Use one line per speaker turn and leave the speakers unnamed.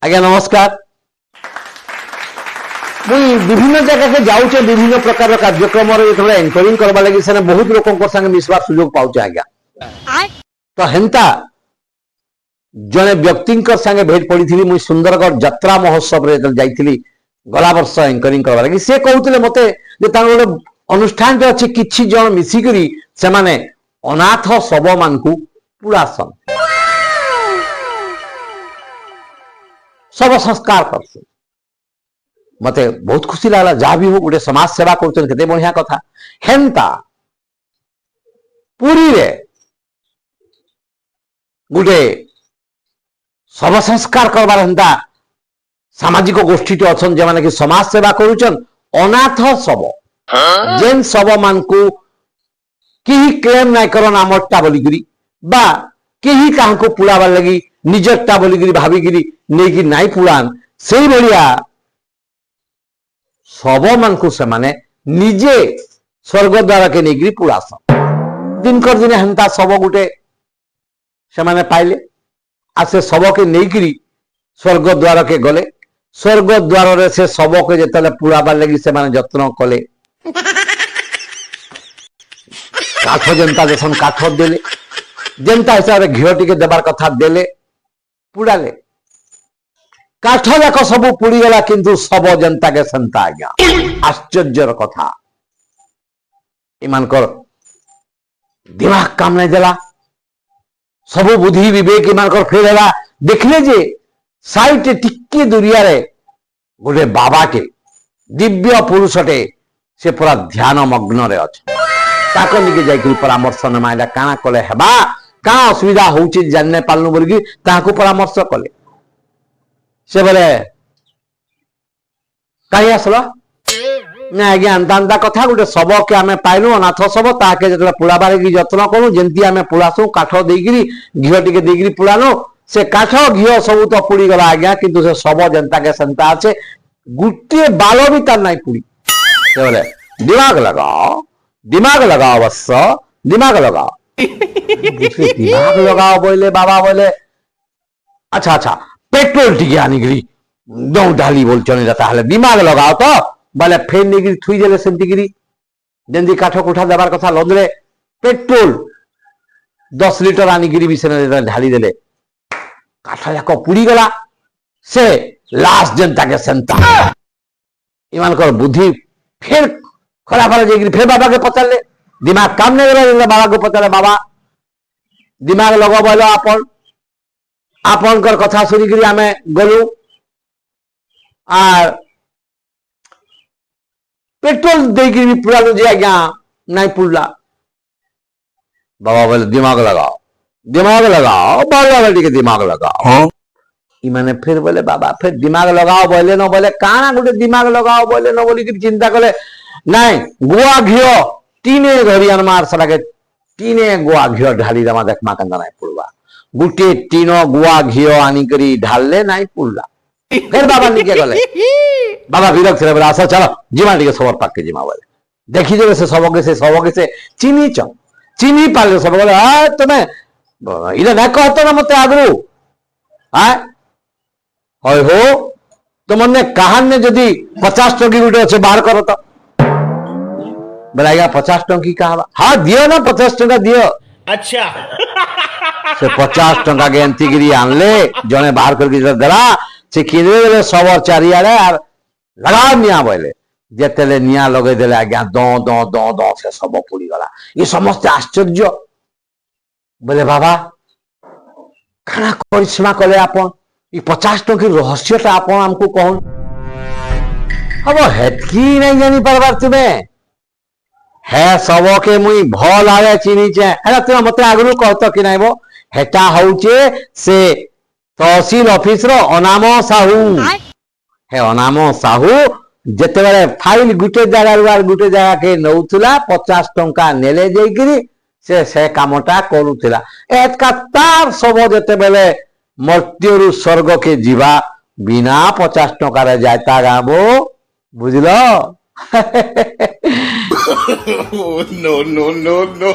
आज्ञा नमस्कार। मुई विभिन्न जगह के जाऊचे विभिन्न प्रकार कार्यक्रम एंकरिंग करवा लगी से बहुत लोक संगे मिसवार सुजोग पाऊचे आज्ञा। तो हेन्ता जने व्यक्ति संगे भेट पड़ी थी मुई सुंदरगढ़ यात्रा महोत्सव रे जाइथिली गला वर्ष एंकरिंग करवा लगी। से कहते मते जे तार गोटे अनुष्ठान अच्छे किछि जन मिसिकरी से माने अनाथ शव मान को पुरासन शव संस्कार करछन। मते बहुत खुशी लागला जहाँ भी हो गोटे समाज सेवा करछन केते बढ़िया कथा। हेन्ता पुरी रे गोटे शव संस्कार करवार हेन्ता सामाजिक गोष्ठी अच्छन जे माने कि समाज सेवा करूछन। अनाथ शव जेन शव मान को केही क्लेम नाय करन आमरटा बोलिगिरी बा केही काहको पुलाबार लगी निजरटा बोलिगिरी भाबिगिरी नेकी नाय पुलान सेही भलिया शव मान को से माने निजे स्वर्ग द्वार के नेगिरी पुरासन। दिनकर दिन हेन्ता शव गुटे से माने पाइले आ से शव के नेगिरी स्वर्ग द्वार के गले। स्वर्ग द्वार रे से शव के जेतले पुराबार लगी से माने यत्न कले। काठ जनता जसन काठ देले जनता हिसाब से घिओ टिके देबार कथा देले पुड़ाले। काठ जाक सब पुड़ीगला किंतु सब जनता के संता आज्ञा। आश्चर्यर कथा इमानकर दिमाग काम नहीं देला। सब बुद्धि विवेक इमानकर फेल है। देखले जे साइट टिके दुरिया रे गोटे बाबा के दिव्य पुरुषटे से पूरा ध्यान मग्न रे अछि। ताको निके जाई परामर्श नमाइला काना कले हेबा का असुविधा होउछि जानने पालनु बोलगी ताको परामर्श कले। से बोले कहीं आसला ना आज्ञा अंता कथा गोटे शव के आम पाइलु अनाथ शव ताके जतले पुड़ाबार की यत्न करूँ जंती आम पुड़ासु काठ देकिरी घीओ टिके देकिरी पुड़ानु से काठ घीओ सब तो पुड़ी गला आज्ञा किंतु से शव जनता के संता अच्छे गुटे बाल भी तार नहीं पुड़ी। से बोले दिमाग लगाओ बस दिमाग लगाओ। दिमाग लगाओ बोले बाबा बोले अच्छा अच्छा पेट्रोल टिके आनिगिरी दौ ढाली बोल चले जाता है दिमाग लगाओ तो बोले फेर निगिरी थुई देले सेंटिगिरी जंदी काठ कुठा देबार कथा लदले पेट्रोल 10 लिटर आनिगिरी भी से ढाली देले काठ जाक पुड़ी गला। से लास्ट जनता के संता इमानकर बुद्धि फिर खराब हो फिर बाबा के पचारे दिमाग काम नहीं करा। बाबा को पचारे बाबा दिमाग लगा बोलो आपन आपन कथा शुनिक आम गलु आर पेट्रोल देकी भी पुरालु जे आज्ञा नहीं पुड़ला। बाबा बोले दिमाग लगाओ बाबा टी दिमाग लगाओ। इमाने फिर बोले बाबा फिर दिमाग लगाओ बोले न बोले काना गोटे दिमाग लगाओ बोले न बोली चिंता कले नाई गुआ घीओ टीने धरी आनमार सराके टीने गुआ घीओ ढाली दमा देखमा कंदा नहीं पुड़वा गुटे टीनो गुआ घीओ आनिकरी ढालले नहीं पुड़ला। फिर बाबा निके गले बाबा विरक्त रे बोला आसा चलो जिमा टिके सबर पाक के जिमा बोले देखी जे से सबके से चीनी पाले सब बोले आ तमे इले ना कहतो ना मते आगरू आ होय हो तो मने कहान ने जदी 50 टकी गुटे अच्छे बाहर करो तो बोला 50 टंकी कहा हाँ दियो ना 50 टका दियो। अच्छा से 50 टका के एंतीगिरी आनले जने बाहर करके देला से किने देले सबर चारियाड़े आर लगा निया बोले जेतेले निया लगे देले आज्ञा दो से सब पुड़ी गला। ये समस्त आश्चर्य बोले बाबा खाना करिश्मा कले आपन ये 50 टकी रहस्यटा आपन हमको कहन अब हेतकी नहीं जानी परबार तुम्हें है सब के मुई भल आवे चिनीचे है तुम मत आगु कहत कि नाइबो हेटा होउचे से तहसील ऑफिस रो अनाम साहू है। अनाम साहू जेते बेले फाइल गुटे जगह के नौथुला 50 टंका नेले जेकिरी से कामटा करूला एतका तार सब जेते बेले मृत्यु स्वर्ग के जीवा बिना 50 टंका रे जाता गाबो बुझलो। no.